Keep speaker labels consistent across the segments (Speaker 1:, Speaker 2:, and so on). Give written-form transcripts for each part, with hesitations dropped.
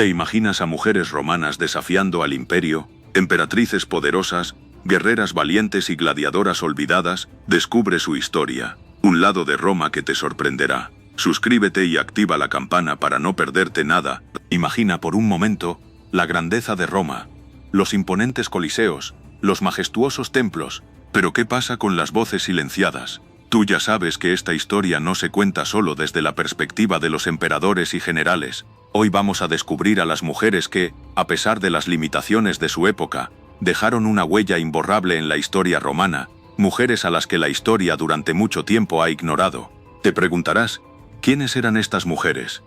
Speaker 1: ¿Te imaginas a mujeres romanas desafiando al imperio, emperatrices poderosas, guerreras valientes y gladiadoras olvidadas? Descubre su historia, un lado de Roma que te sorprenderá. Suscríbete y activa la campana para no perderte nada. Imagina por un momento la grandeza de Roma, los imponentes coliseos, los majestuosos templos. Pero ¿qué pasa con las voces silenciadas? Tú ya sabes que esta historia no se cuenta solo desde la perspectiva de los emperadores y generales. Hoy vamos a descubrir a las mujeres que, a pesar de las limitaciones de su época, dejaron una huella imborrable en la historia romana, mujeres a las que la historia durante mucho tiempo ha ignorado. Te preguntarás, ¿quiénes eran estas mujeres?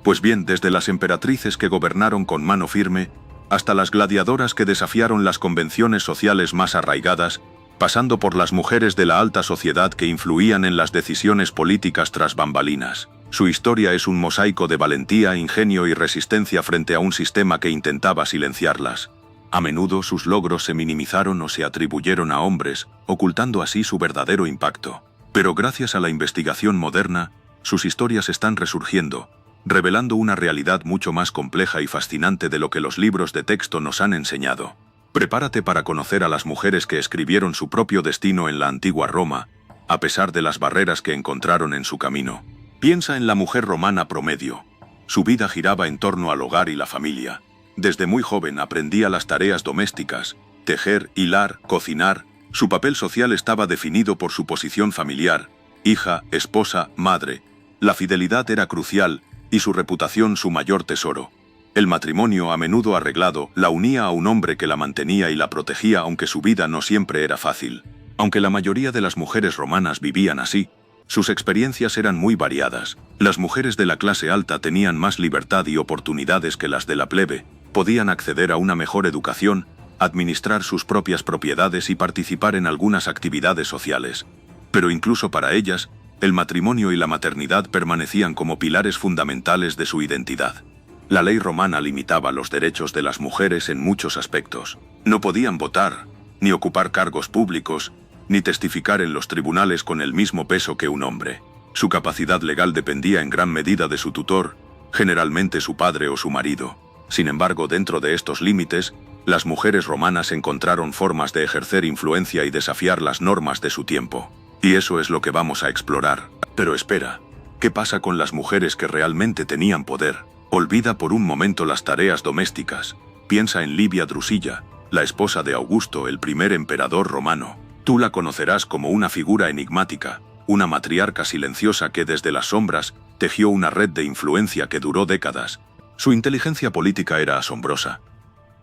Speaker 1: Pues bien, desde las emperatrices que gobernaron con mano firme, hasta las gladiadoras que desafiaron las convenciones sociales más arraigadas, pasando por las mujeres de la alta sociedad que influían en las decisiones políticas tras bambalinas. Su historia es un mosaico de valentía, ingenio y resistencia frente a un sistema que intentaba silenciarlas. A menudo sus logros se minimizaron o se atribuyeron a hombres, ocultando así su verdadero impacto. Pero gracias a la investigación moderna, sus historias están resurgiendo, revelando una realidad mucho más compleja y fascinante de lo que los libros de texto nos han enseñado. Prepárate para conocer a las mujeres que escribieron su propio destino en la antigua Roma, a pesar de las barreras que encontraron en su camino. Piensa en la mujer romana promedio. Su vida giraba en torno al hogar y la familia. Desde muy joven aprendía las tareas domésticas, tejer, hilar, cocinar. Su papel social estaba definido por su posición familiar, hija, esposa, madre. La fidelidad era crucial, y su reputación su mayor tesoro. El matrimonio, a menudo arreglado, la unía a un hombre que la mantenía y la protegía, aunque su vida no siempre era fácil. Aunque la mayoría de las mujeres romanas vivían así, sus experiencias eran muy variadas. Las mujeres de la clase alta tenían más libertad y oportunidades que las de la plebe, podían acceder a una mejor educación, administrar sus propias propiedades y participar en algunas actividades sociales. Pero incluso para ellas, el matrimonio y la maternidad permanecían como pilares fundamentales de su identidad. La ley romana limitaba los derechos de las mujeres en muchos aspectos. No podían votar, ni ocupar cargos públicos, ni testificar en los tribunales con el mismo peso que un hombre. Su capacidad legal dependía en gran medida de su tutor, generalmente su padre o su marido. Sin embargo, dentro de estos límites, las mujeres romanas encontraron formas de ejercer influencia y desafiar las normas de su tiempo. Y eso es lo que vamos a explorar. Pero espera, ¿qué pasa con las mujeres que realmente tenían poder? Olvida por un momento las tareas domésticas. Piensa en Livia Drusilla, la esposa de Augusto, el primer emperador romano. Tú la conocerás como una figura enigmática, una matriarca silenciosa que desde las sombras tejió una red de influencia que duró décadas. Su inteligencia política era asombrosa.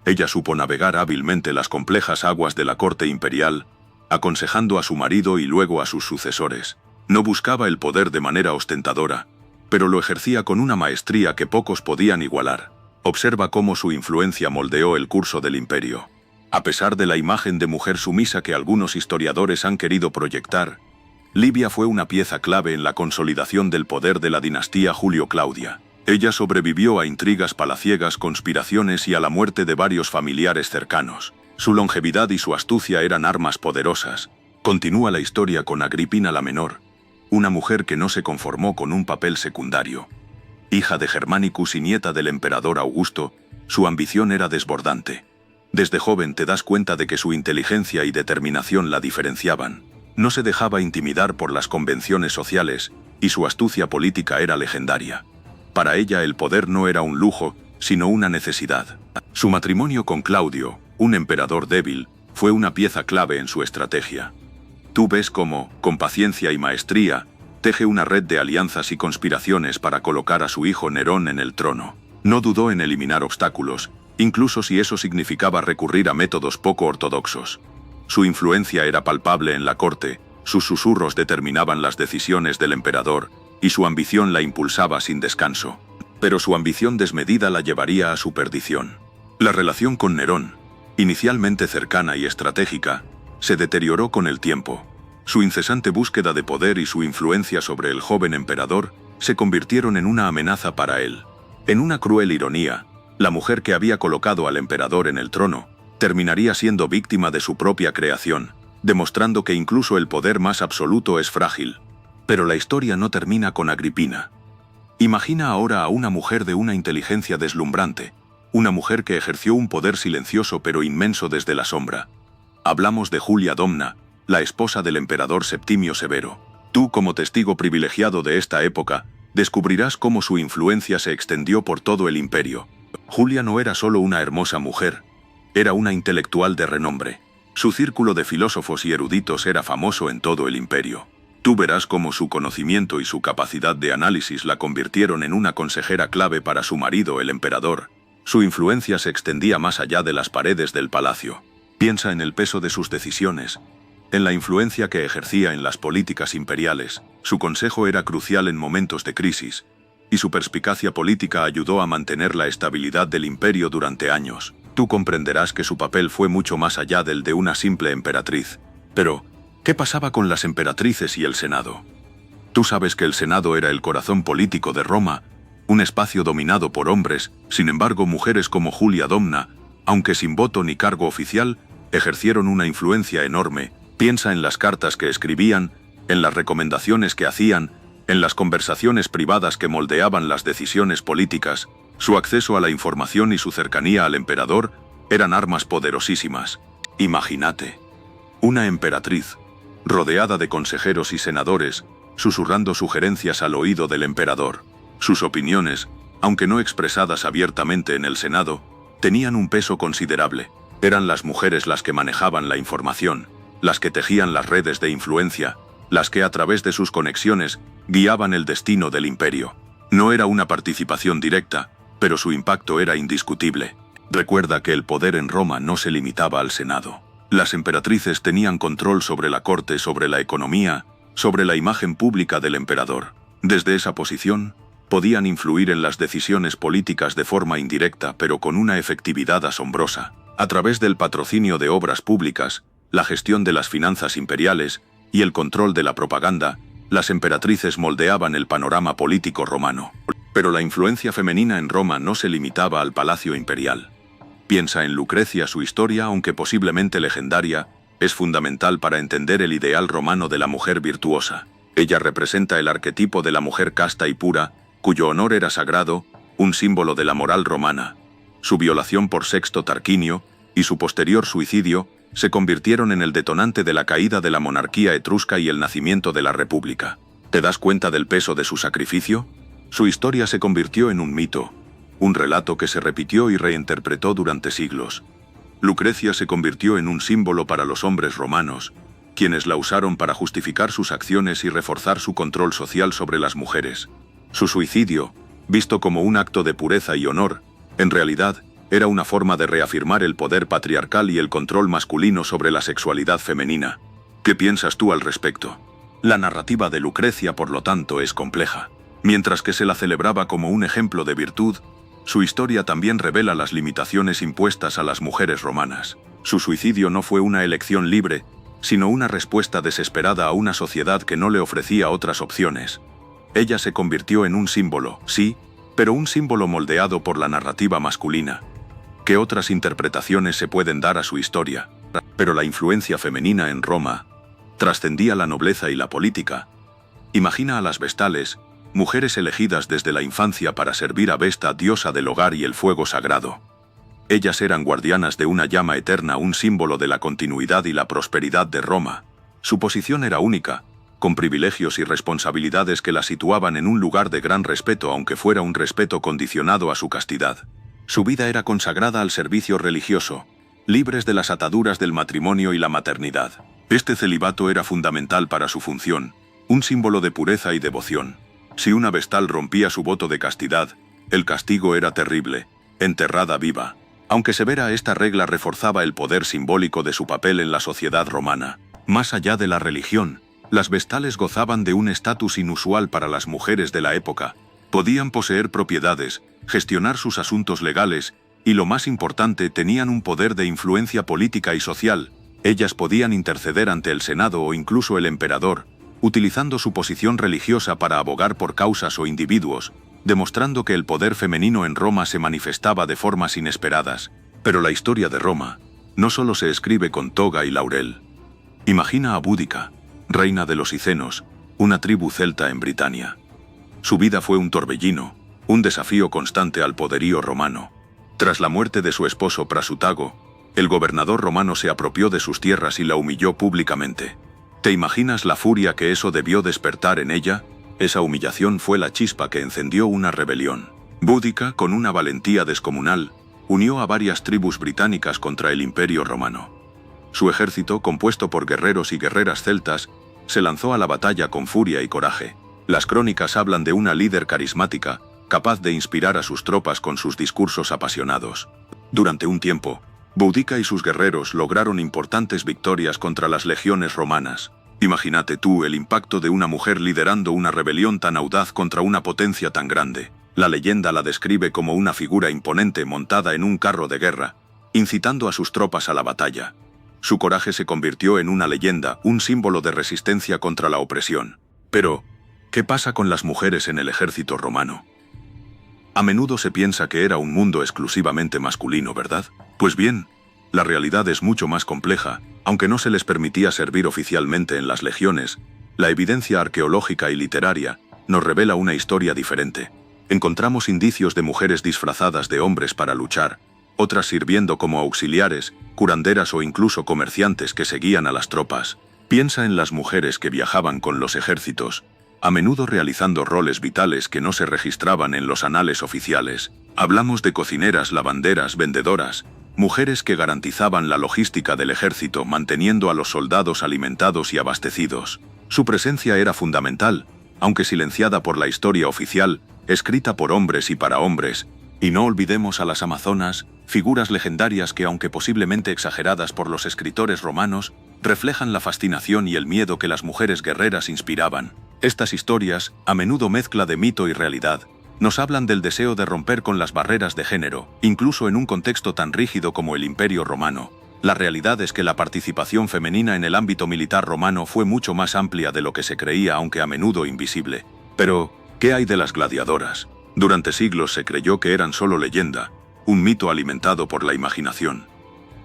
Speaker 1: Ella supo navegar hábilmente las complejas aguas de la corte imperial, aconsejando a su marido y luego a sus sucesores. No buscaba el poder de manera ostentadora, pero lo ejercía con una maestría que pocos podían igualar. Observa cómo su influencia moldeó el curso del imperio. A pesar de la imagen de mujer sumisa que algunos historiadores han querido proyectar, Livia fue una pieza clave en la consolidación del poder de la dinastía Julio-Claudia. Ella sobrevivió a intrigas palaciegas, conspiraciones y a la muerte de varios familiares cercanos. Su longevidad y su astucia eran armas poderosas. Continúa la historia con Agripina la Menor, una mujer que no se conformó con un papel secundario. Hija de Germanicus y nieta del emperador Augusto, su ambición era desbordante. Desde joven te das cuenta de que su inteligencia y determinación la diferenciaban. No se dejaba intimidar por las convenciones sociales, y su astucia política era legendaria. Para ella el poder no era un lujo, sino una necesidad. Su matrimonio con Claudio, un emperador débil, fue una pieza clave en su estrategia. Tú ves cómo, con paciencia y maestría, teje una red de alianzas y conspiraciones para colocar a su hijo Nerón en el trono. No dudó en eliminar obstáculos, incluso si eso significaba recurrir a métodos poco ortodoxos. Su influencia era palpable en la corte, sus susurros determinaban las decisiones del emperador, y su ambición la impulsaba sin descanso. Pero su ambición desmedida la llevaría a su perdición. La relación con Nerón, inicialmente cercana y estratégica, se deterioró con el tiempo. Su incesante búsqueda de poder y su influencia sobre el joven emperador se convirtieron en una amenaza para él. En una cruel ironía, la mujer que había colocado al emperador en el trono terminaría siendo víctima de su propia creación, demostrando que incluso el poder más absoluto es frágil. Pero la historia no termina con Agripina. Imagina ahora a una mujer de una inteligencia deslumbrante, una mujer que ejerció un poder silencioso pero inmenso desde la sombra. Hablamos de Julia Domna, la esposa del emperador Septimio Severo. Tú, como testigo privilegiado de esta época, descubrirás cómo su influencia se extendió por todo el imperio. Julia no era solo una hermosa mujer, era una intelectual de renombre. Su círculo de filósofos y eruditos era famoso en todo el imperio. Tú verás cómo su conocimiento y su capacidad de análisis la convirtieron en una consejera clave para su marido, el emperador. Su influencia se extendía más allá de las paredes del palacio. Piensa en el peso de sus decisiones, en la influencia que ejercía en las políticas imperiales. Su consejo era crucial en momentos de crisis, y su perspicacia política ayudó a mantener la estabilidad del imperio durante años. Tú comprenderás que su papel fue mucho más allá del de una simple emperatriz. Pero, ¿qué pasaba con las emperatrices y el Senado? Tú sabes que el Senado era el corazón político de Roma, un espacio dominado por hombres. Sin embargo, mujeres como Julia Domna, aunque sin voto ni cargo oficial, ejercieron una influencia enorme. Piensa en las cartas que escribían, en las recomendaciones que hacían, en las conversaciones privadas que moldeaban las decisiones políticas. Su acceso a la información y su cercanía al emperador eran armas poderosísimas. Imagínate, una emperatriz, rodeada de consejeros y senadores, susurrando sugerencias al oído del emperador. Sus opiniones, aunque no expresadas abiertamente en el Senado, tenían un peso considerable. Eran las mujeres las que manejaban la información, las que tejían las redes de influencia, las que a través de sus conexiones guiaban el destino del imperio. No era una participación directa, pero su impacto era indiscutible. Recuerda que el poder en Roma no se limitaba al Senado. Las emperatrices tenían control sobre la corte, sobre la economía, sobre la imagen pública del emperador. Desde esa posición, podían influir en las decisiones políticas de forma indirecta, pero con una efectividad asombrosa. A través del patrocinio de obras públicas, la gestión de las finanzas imperiales y el control de la propaganda, las emperatrices moldeaban el panorama político romano. Pero la influencia femenina en Roma no se limitaba al palacio imperial. Piensa en Lucrecia. Su historia, aunque posiblemente legendaria, es fundamental para entender el ideal romano de la mujer virtuosa. Ella representa el arquetipo de la mujer casta y pura, cuyo honor era sagrado, un símbolo de la moral romana. Su violación por Sexto Tarquinio y su posterior suicidio se convirtieron en el detonante de la caída de la monarquía etrusca y el nacimiento de la república. ¿Te das cuenta del peso de su sacrificio? Su historia se convirtió en un mito, un relato que se repitió y reinterpretó durante siglos. Lucrecia se convirtió en un símbolo para los hombres romanos, quienes la usaron para justificar sus acciones y reforzar su control social sobre las mujeres. Su suicidio, visto como un acto de pureza y honor, en realidad, era una forma de reafirmar el poder patriarcal y el control masculino sobre la sexualidad femenina. ¿Qué piensas tú al respecto? La narrativa de Lucrecia, por lo tanto, es compleja. Mientras que se la celebraba como un ejemplo de virtud, su historia también revela las limitaciones impuestas a las mujeres romanas. Su suicidio no fue una elección libre, sino una respuesta desesperada a una sociedad que no le ofrecía otras opciones. Ella se convirtió en un símbolo, sí, pero un símbolo moldeado por la narrativa masculina. ¿Qué otras interpretaciones se pueden dar a su historia? Pero la influencia femenina en Roma trascendía la nobleza y la política. Imagina a las Vestales, mujeres elegidas desde la infancia para servir a Vesta, diosa del hogar y el fuego sagrado. Ellas eran guardianas de una llama eterna, un símbolo de la continuidad y la prosperidad de Roma. Su posición era única, con privilegios y responsabilidades que la situaban en un lugar de gran respeto, aunque fuera un respeto condicionado a su castidad. Su vida era consagrada al servicio religioso, libres de las ataduras del matrimonio y la maternidad. Este celibato era fundamental para su función, un símbolo de pureza y devoción. Si una vestal rompía su voto de castidad, el castigo era terrible, enterrada viva. Aunque severa, esta regla reforzaba el poder simbólico de su papel en la sociedad romana. Más allá de la religión, las vestales gozaban de un estatus inusual para las mujeres de la época. Podían poseer propiedades, gestionar sus asuntos legales, y lo más importante, tenían un poder de influencia política y social. Ellas podían interceder ante el Senado o incluso el emperador, utilizando su posición religiosa para abogar por causas o individuos, demostrando que el poder femenino en Roma se manifestaba de formas inesperadas. Pero la historia de Roma no solo se escribe con toga y laurel. Imagina a Búdica, reina de los Icenos, una tribu celta en Britania. Su vida fue un torbellino, un desafío constante al poderío romano. Tras la muerte de su esposo Prasutago, el gobernador romano se apropió de sus tierras y la humilló públicamente. ¿Te imaginas la furia que eso debió despertar en ella? Esa humillación fue la chispa que encendió una rebelión. Boudica, con una valentía descomunal, unió a varias tribus británicas contra el Imperio Romano. Su ejército, compuesto por guerreros y guerreras celtas, se lanzó a la batalla con furia y coraje. Las crónicas hablan de una líder carismática, capaz de inspirar a sus tropas con sus discursos apasionados. Durante un tiempo, Boudica y sus guerreros lograron importantes victorias contra las legiones romanas. Imagínate tú el impacto de una mujer liderando una rebelión tan audaz contra una potencia tan grande. La leyenda la describe como una figura imponente montada en un carro de guerra, incitando a sus tropas a la batalla. Su coraje se convirtió en una leyenda, un símbolo de resistencia contra la opresión. Pero, ¿qué pasa con las mujeres en el ejército romano? A menudo se piensa que era un mundo exclusivamente masculino, ¿verdad? Pues bien, la realidad es mucho más compleja. Aunque no se les permitía servir oficialmente en las legiones, la evidencia arqueológica y literaria nos revela una historia diferente. Encontramos indicios de mujeres disfrazadas de hombres para luchar, otras sirviendo como auxiliares, curanderas o incluso comerciantes que seguían a las tropas. Piensa en las mujeres que viajaban con los ejércitos, a menudo realizando roles vitales que no se registraban en los anales oficiales. Hablamos de cocineras, lavanderas, vendedoras, mujeres que garantizaban la logística del ejército manteniendo a los soldados alimentados y abastecidos. Su presencia era fundamental, aunque silenciada por la historia oficial, escrita por hombres y para hombres. Y no olvidemos a las amazonas, figuras legendarias que, aunque posiblemente exageradas por los escritores romanos, reflejan la fascinación y el miedo que las mujeres guerreras inspiraban. Estas historias, a menudo mezcla de mito y realidad, nos hablan del deseo de romper con las barreras de género, incluso en un contexto tan rígido como el Imperio Romano. La realidad es que la participación femenina en el ámbito militar romano fue mucho más amplia de lo que se creía, aunque a menudo invisible. Pero, ¿qué hay de las gladiadoras? Durante siglos se creyó que eran solo leyenda, un mito alimentado por la imaginación.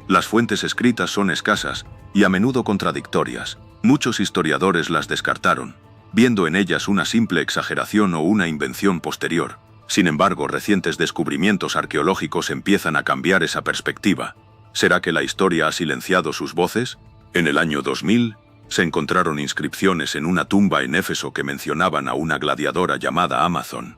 Speaker 1: Las fuentes escritas son escasas y a menudo contradictorias. Muchos historiadores las descartaron, viendo en ellas una simple exageración o una invención posterior. Sin embargo, recientes descubrimientos arqueológicos empiezan a cambiar esa perspectiva. ¿Será que la historia ha silenciado sus voces? En el año 2000, se encontraron inscripciones en una tumba en Éfeso que mencionaban a una gladiadora llamada Amazon.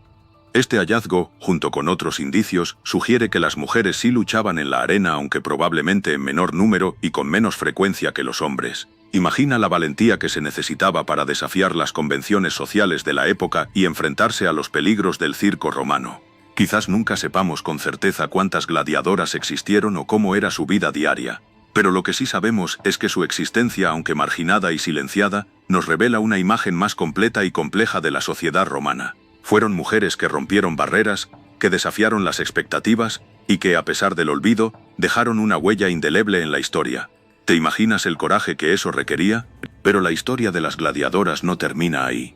Speaker 1: Este hallazgo, junto con otros indicios, sugiere que las mujeres sí luchaban en la arena, aunque probablemente en menor número y con menos frecuencia que los hombres. Imagina la valentía que se necesitaba para desafiar las convenciones sociales de la época y enfrentarse a los peligros del circo romano. Quizás nunca sepamos con certeza cuántas gladiadoras existieron o cómo era su vida diaria, pero lo que sí sabemos es que su existencia, aunque marginada y silenciada, nos revela una imagen más completa y compleja de la sociedad romana. Fueron mujeres que rompieron barreras, que desafiaron las expectativas y que, a pesar del olvido, dejaron una huella indeleble en la historia. ¿Te imaginas el coraje que eso requería? Pero la historia de las gladiadoras no termina ahí.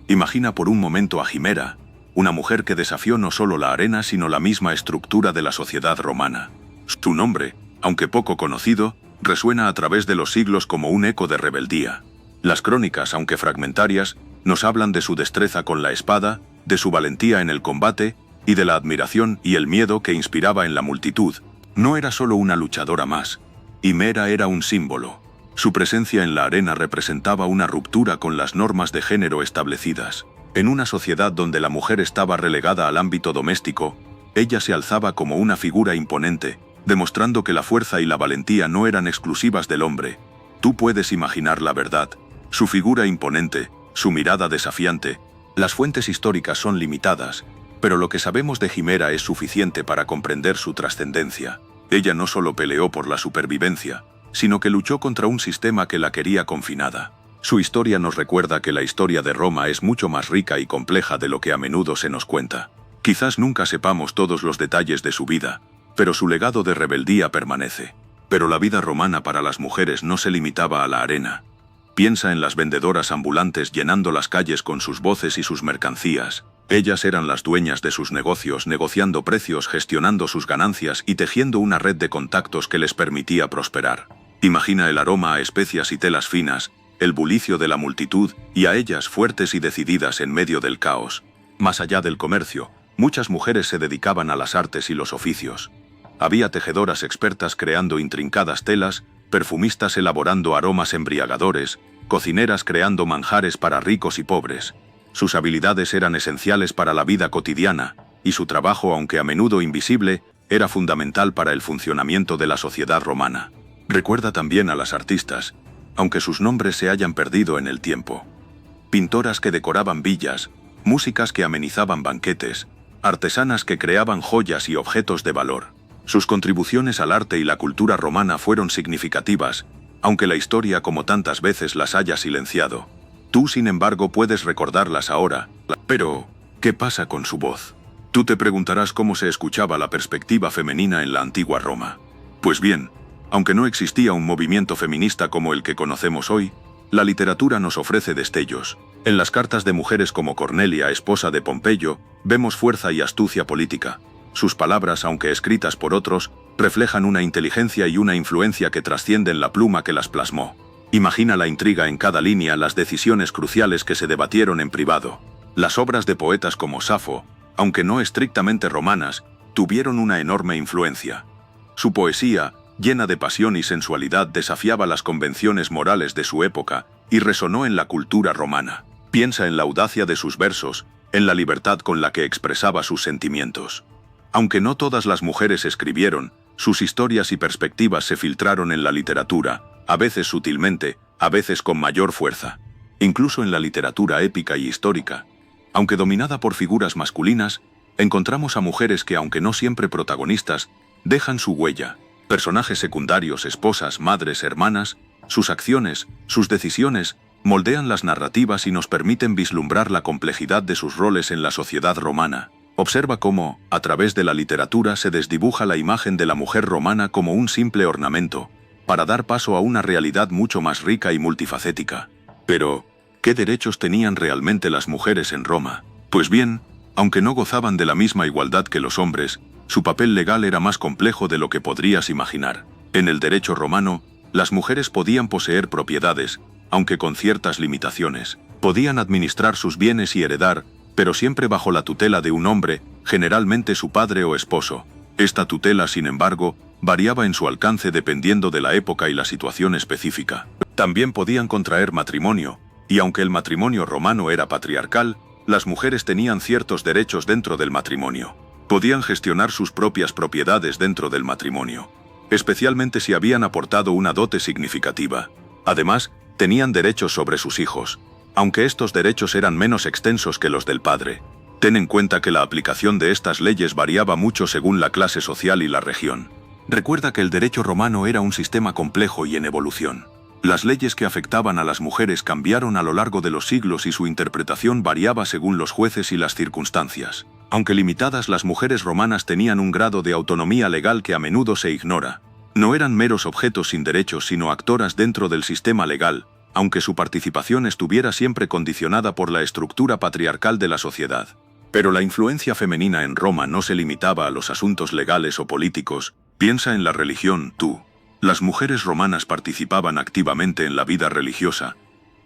Speaker 1: Imagina por un momento a Jimera, una mujer que desafió no solo la arena sino la misma estructura de la sociedad romana. Su nombre, aunque poco conocido, resuena a través de los siglos como un eco de rebeldía. Las crónicas, aunque fragmentarias, nos hablan de su destreza con la espada, de su valentía en el combate y de la admiración y el miedo que inspiraba en la multitud. No era solo una luchadora más. Himera era un símbolo. Su presencia en la arena representaba una ruptura con las normas de género establecidas. En una sociedad donde la mujer estaba relegada al ámbito doméstico, ella se alzaba como una figura imponente, demostrando que la fuerza y la valentía no eran exclusivas del hombre. Tú puedes imaginar la verdad. Su figura imponente, su mirada desafiante. Las fuentes históricas son limitadas, pero lo que sabemos de Jimera es suficiente para comprender su trascendencia. Ella no solo peleó por la supervivencia, sino que luchó contra un sistema que la quería confinada. Su historia nos recuerda que la historia de Roma es mucho más rica y compleja de lo que a menudo se nos cuenta. Quizás nunca sepamos todos los detalles de su vida, pero su legado de rebeldía permanece. Pero la vida romana para las mujeres no se limitaba a la arena. Piensa en las vendedoras ambulantes llenando las calles con sus voces y sus mercancías. Ellas eran las dueñas de sus negocios, negociando precios, gestionando sus ganancias y tejiendo una red de contactos que les permitía prosperar. Imagina el aroma a especias y telas finas, el bullicio de la multitud y a ellas fuertes y decididas en medio del caos. Más allá del comercio, muchas mujeres se dedicaban a las artes y los oficios. Había tejedoras expertas creando intrincadas telas, perfumistas elaborando aromas embriagadores, cocineras creando manjares para ricos y pobres. Sus habilidades eran esenciales para la vida cotidiana, y su trabajo, aunque a menudo invisible, era fundamental para el funcionamiento de la sociedad romana. Recuerda también a las artistas, aunque sus nombres se hayan perdido en el tiempo. Pintoras que decoraban villas, músicas que amenizaban banquetes, artesanas que creaban joyas y objetos de valor. Sus contribuciones al arte y la cultura romana fueron significativas, aunque la historia como tantas veces las haya silenciado. Tú, sin embargo, puedes recordarlas ahora. Pero, ¿qué pasa con su voz? Tú te preguntarás cómo se escuchaba la perspectiva femenina en la antigua Roma. Pues bien, aunque no existía un movimiento feminista como el que conocemos hoy, la literatura nos ofrece destellos. En las cartas de mujeres como Cornelia, esposa de Pompeyo, vemos fuerza y astucia política. Sus palabras, aunque escritas por otros, reflejan una inteligencia y una influencia que trascienden la pluma que las plasmó. Imagina la intriga en cada línea, las decisiones cruciales que se debatieron en privado. Las obras de poetas como Safo, aunque no estrictamente romanas, tuvieron una enorme influencia. Su poesía, llena de pasión y sensualidad, desafiaba las convenciones morales de su época y resonó en la cultura romana. Piensa en la audacia de sus versos, en la libertad con la que expresaba sus sentimientos. Aunque no todas las mujeres escribieron, sus historias y perspectivas se filtraron en la literatura, a veces sutilmente, a veces con mayor fuerza. Incluso en la literatura épica y histórica, aunque dominada por figuras masculinas, encontramos a mujeres que, aunque no siempre protagonistas, dejan su huella. Personajes secundarios, esposas, madres, hermanas, sus acciones, sus decisiones, moldean las narrativas y nos permiten vislumbrar la complejidad de sus roles en la sociedad romana. Observa cómo, a través de la literatura, se desdibuja la imagen de la mujer romana como un simple ornamento, para dar paso a una realidad mucho más rica y multifacética. Pero, ¿qué derechos tenían realmente las mujeres en Roma? Pues bien, aunque no gozaban de la misma igualdad que los hombres, su papel legal era más complejo de lo que podrías imaginar. En el derecho romano, las mujeres podían poseer propiedades, aunque con ciertas limitaciones. Podían administrar sus bienes y heredar, pero siempre bajo la tutela de un hombre, generalmente su padre o esposo. Esta tutela, sin embargo, variaba en su alcance dependiendo de la época y la situación específica. También podían contraer matrimonio, y aunque el matrimonio romano era patriarcal, las mujeres tenían ciertos derechos dentro del matrimonio. Podían gestionar sus propias propiedades dentro del matrimonio, especialmente si habían aportado una dote significativa. Además, tenían derechos sobre sus hijos, aunque estos derechos eran menos extensos que los del padre. Ten en cuenta que la aplicación de estas leyes variaba mucho según la clase social y la región. Recuerda que el derecho romano era un sistema complejo y en evolución. Las leyes que afectaban a las mujeres cambiaron a lo largo de los siglos y su interpretación variaba según los jueces y las circunstancias. Aunque limitadas, las mujeres romanas tenían un grado de autonomía legal que a menudo se ignora. No eran meros objetos sin derechos, sino actoras dentro del sistema legal, aunque su participación estuviera siempre condicionada por la estructura patriarcal de la sociedad. Pero la influencia femenina en Roma no se limitaba a los asuntos legales o políticos. Piensa en la religión, tú. Las mujeres romanas participaban activamente en la vida religiosa,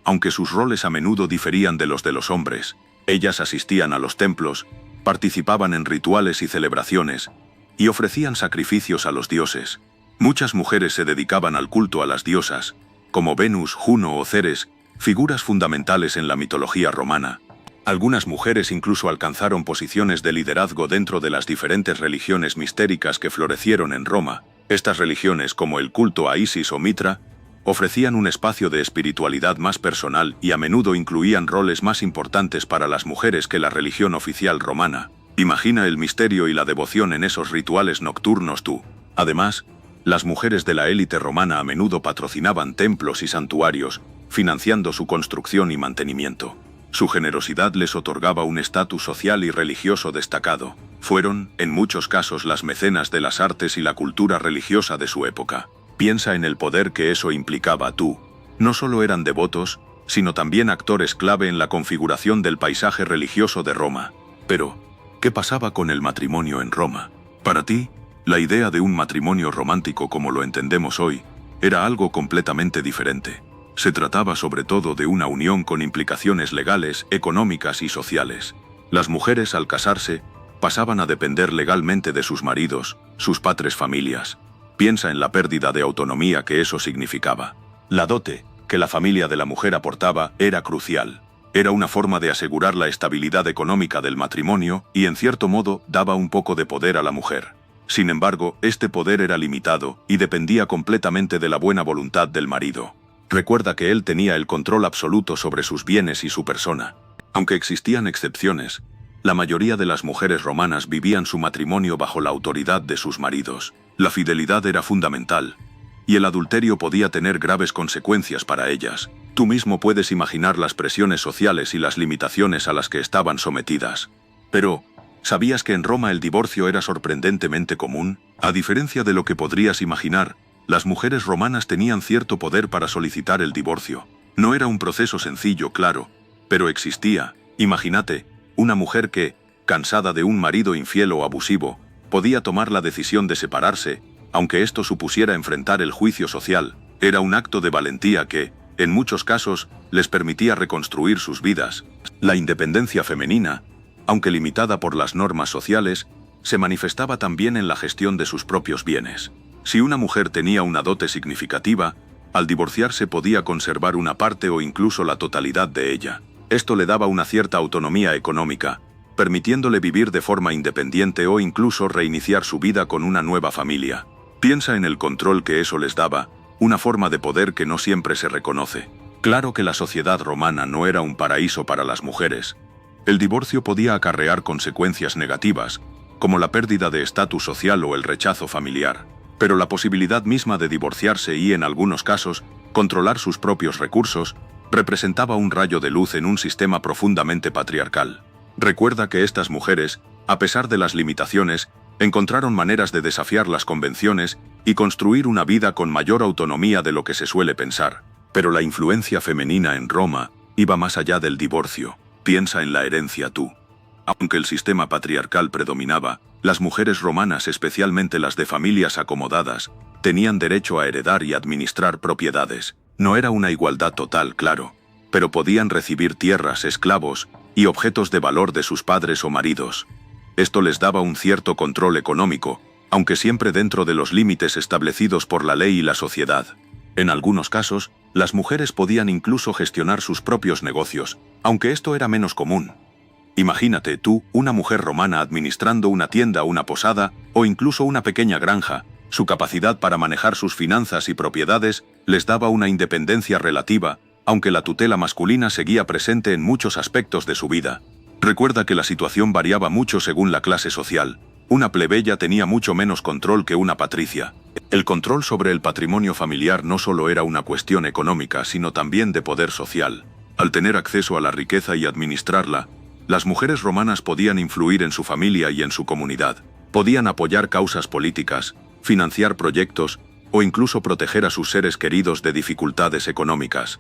Speaker 1: aunque sus roles a menudo diferían de los hombres. Ellas asistían a los templos, participaban en rituales y celebraciones, y ofrecían sacrificios a los dioses. Muchas mujeres se dedicaban al culto a las diosas, como Venus, Juno o Ceres, figuras fundamentales en la mitología romana. Algunas mujeres incluso alcanzaron posiciones de liderazgo dentro de las diferentes religiones mistéricas que florecieron en Roma. Estas religiones, como el culto a Isis o Mitra, ofrecían un espacio de espiritualidad más personal y a menudo incluían roles más importantes para las mujeres que la religión oficial romana. Imagina el misterio y la devoción en esos rituales nocturnos, tú. Además, las mujeres de la élite romana a menudo patrocinaban templos y santuarios, financiando su construcción y mantenimiento. Su generosidad les otorgaba un estatus social y religioso destacado. Fueron, en muchos casos, las mecenas de las artes y la cultura religiosa de su época. Piensa en el poder que eso implicaba, tú. No solo eran devotos, sino también actores clave en la configuración del paisaje religioso de Roma. Pero, ¿qué pasaba con el matrimonio en Roma? Para ti, la idea de un matrimonio romántico como lo entendemos hoy, era algo completamente diferente. Se trataba sobre todo de una unión con implicaciones legales, económicas y sociales. Las mujeres, al casarse, pasaban a depender legalmente de sus maridos, sus padres familias. Piensa en la pérdida de autonomía que eso significaba. La dote que la familia de la mujer aportaba era crucial. Era una forma de asegurar la estabilidad económica del matrimonio y, en cierto modo, daba un poco de poder a la mujer. Sin embargo, este poder era limitado y dependía completamente de la buena voluntad del marido. Recuerda que él tenía el control absoluto sobre sus bienes y su persona. Aunque existían excepciones, la mayoría de las mujeres romanas vivían su matrimonio bajo la autoridad de sus maridos. La fidelidad era fundamental, y el adulterio podía tener graves consecuencias para ellas. Tú mismo puedes imaginar las presiones sociales y las limitaciones a las que estaban sometidas. Pero, ¿sabías que en Roma el divorcio era sorprendentemente común? A diferencia de lo que podrías imaginar, las mujeres romanas tenían cierto poder para solicitar el divorcio. No era un proceso sencillo, claro, pero existía. Imagínate, una mujer que, cansada de un marido infiel o abusivo, podía tomar la decisión de separarse, aunque esto supusiera enfrentar el juicio social. Era un acto de valentía que, en muchos casos, les permitía reconstruir sus vidas. La independencia femenina, aunque limitada por las normas sociales, se manifestaba también en la gestión de sus propios bienes. Si una mujer tenía una dote significativa, al divorciarse podía conservar una parte o incluso la totalidad de ella. Esto le daba una cierta autonomía económica, permitiéndole vivir de forma independiente o incluso reiniciar su vida con una nueva familia. Piensa en el control que eso les daba, una forma de poder que no siempre se reconoce. Claro que la sociedad romana no era un paraíso para las mujeres. El divorcio podía acarrear consecuencias negativas, como la pérdida de estatus social o el rechazo familiar. Pero la posibilidad misma de divorciarse y, en algunos casos, controlar sus propios recursos, representaba un rayo de luz en un sistema profundamente patriarcal. Recuerda que estas mujeres, a pesar de las limitaciones, encontraron maneras de desafiar las convenciones y construir una vida con mayor autonomía de lo que se suele pensar. Pero la influencia femenina en Roma iba más allá del divorcio. Piensa en la herencia tú. Aunque el sistema patriarcal predominaba, las mujeres romanas, especialmente las de familias acomodadas, tenían derecho a heredar y administrar propiedades. No era una igualdad total, claro, pero podían recibir tierras, esclavos y objetos de valor de sus padres o maridos. Esto les daba un cierto control económico, aunque siempre dentro de los límites establecidos por la ley y la sociedad. En algunos casos, las mujeres podían incluso gestionar sus propios negocios, aunque esto era menos común. Imagínate tú, una mujer romana administrando una tienda, una posada o incluso una pequeña granja. Su capacidad para manejar sus finanzas y propiedades les daba una independencia relativa, aunque la tutela masculina seguía presente en muchos aspectos de su vida. Recuerda que la situación variaba mucho según la clase social. Una plebeya tenía mucho menos control que una patricia. El control sobre el patrimonio familiar no solo era una cuestión económica, sino también de poder social. Al tener acceso a la riqueza y administrarla, las mujeres romanas podían influir en su familia y en su comunidad. Podían apoyar causas políticas, financiar proyectos o incluso proteger a sus seres queridos de dificultades económicas.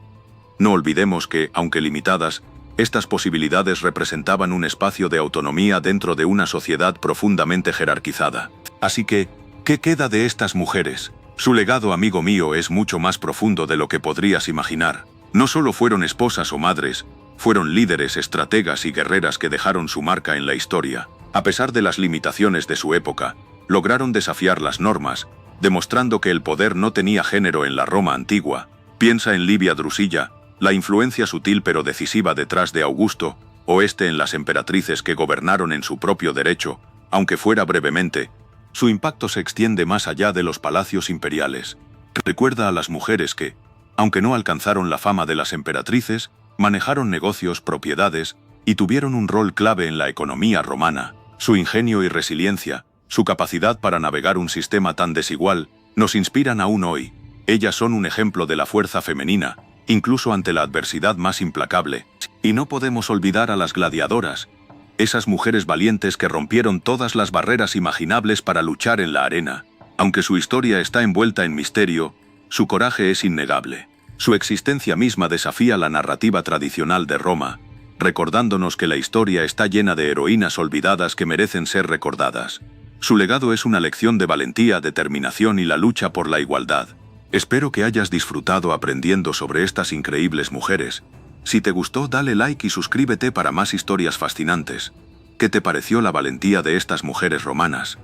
Speaker 1: No olvidemos que, aunque limitadas, estas posibilidades representaban un espacio de autonomía dentro de una sociedad profundamente jerarquizada. Así que, ¿qué queda de estas mujeres? Su legado, amigo mío, es mucho más profundo de lo que podrías imaginar. No solo fueron esposas o madres, fueron líderes, estrategas y guerreras que dejaron su marca en la historia. A pesar de las limitaciones de su época, lograron desafiar las normas, demostrando que el poder no tenía género en la Roma antigua. Piensa en Livia Drusilla, la influencia sutil pero decisiva detrás de Augusto, o en las emperatrices que gobernaron en su propio derecho, aunque fuera brevemente. Su impacto se extiende más allá de los palacios imperiales. Recuerda a las mujeres que, aunque no alcanzaron la fama de las emperatrices, manejaron negocios, propiedades, y tuvieron un rol clave en la economía romana. Su ingenio y resiliencia, su capacidad para navegar un sistema tan desigual, nos inspiran aún hoy. Ellas son un ejemplo de la fuerza femenina, incluso ante la adversidad más implacable. Y no podemos olvidar a las gladiadoras, esas mujeres valientes que rompieron todas las barreras imaginables para luchar en la arena. Aunque su historia está envuelta en misterio, su coraje es innegable. Su existencia misma desafía la narrativa tradicional de Roma, recordándonos que la historia está llena de heroínas olvidadas que merecen ser recordadas. Su legado es una lección de valentía, determinación y la lucha por la igualdad. Espero que hayas disfrutado aprendiendo sobre estas increíbles mujeres, Si te gustó, dale like y suscríbete para más historias fascinantes. ¿Qué te pareció la valentía de estas mujeres romanas?